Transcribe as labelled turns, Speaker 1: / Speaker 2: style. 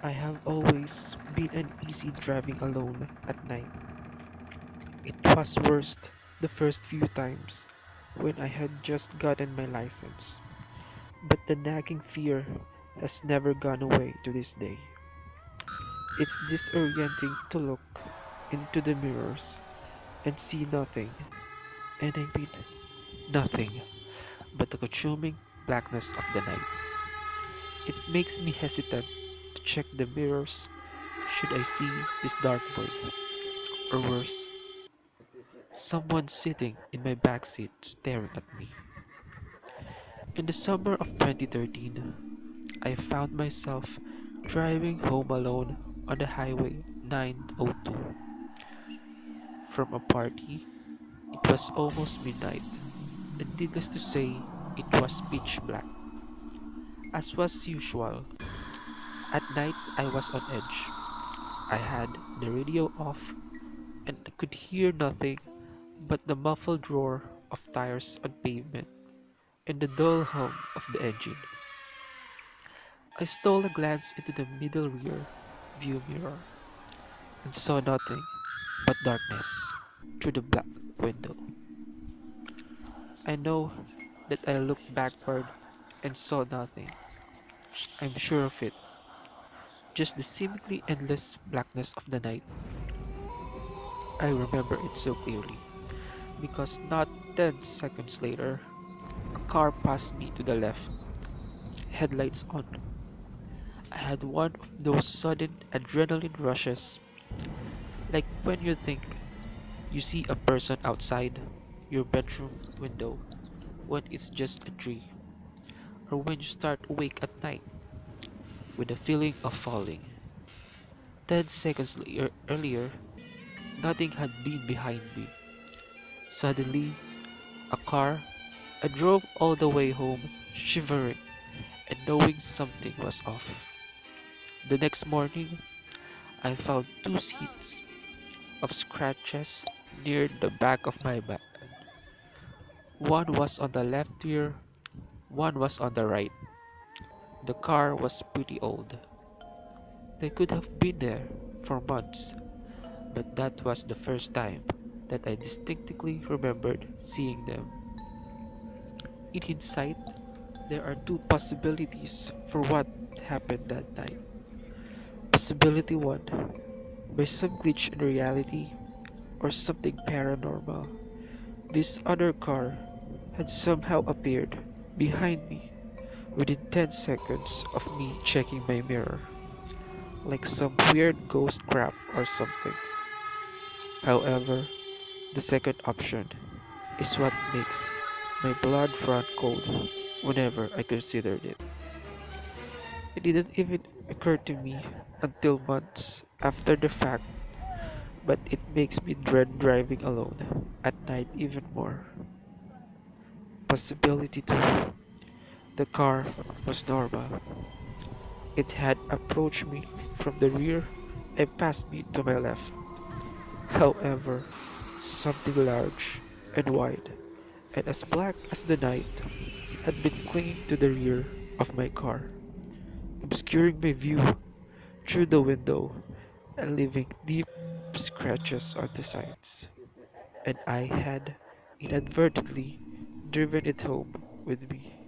Speaker 1: I have always been uneasy driving alone at night. It was worst the first few times when I had just gotten my license, but the nagging fear has never gone away to this day. It's disorienting to look into the mirrors and see nothing, and I mean nothing, but the consuming blackness of the night. It makes me hesitant to check the mirrors should I see this dark void, or worse, someone sitting in my backseat staring at me. In the summer of 2013, I found myself driving home alone on the Highway 902 from a party. It was almost midnight, and needless to say, it was pitch black. As was usual, at night I was on edge. I had the radio off and I could hear nothing but the muffled roar of tires on pavement and the dull hum of the engine. I stole a glance into the middle rear view mirror and saw nothing but darkness through the black window. I know that I looked backward and saw nothing. I'm sure of it. Just the seemingly endless blackness of the night. I remember it so clearly because not 10 seconds later, a car passed me to the left, headlights on. I had one of those sudden adrenaline rushes, like when you think you see a person outside your bedroom window when it's just a tree, or when you start awake at night with a feeling of falling. 10 seconds earlier, nothing had been behind me. Suddenly, a car. I drove all the way home, shivering and knowing something was off. The next morning, I found two sheets of scratches near the back of my bed. One was on the left rear, one was on the right. The car was pretty old. They could have been there for months, but that was the first time that I distinctly remembered seeing them. In hindsight, there are two possibilities for what happened that night. Possibility 1, by some glitch in reality or something paranormal. This other car had somehow appeared behind me within 10 seconds of me checking my mirror, like some weird ghost crap or something. However, the second option is what makes my blood run cold whenever I considered it. It didn't even occur to me until months after the fact, but it makes me dread driving alone at night even more. Possibility 2. The car was normal. It had approached me from the rear and passed me to my left. However, something large and wide and as black as the night had been clinging to the rear of my car, obscuring my view through the window and leaving deep scratches on the sides. And I had inadvertently driven it home with me.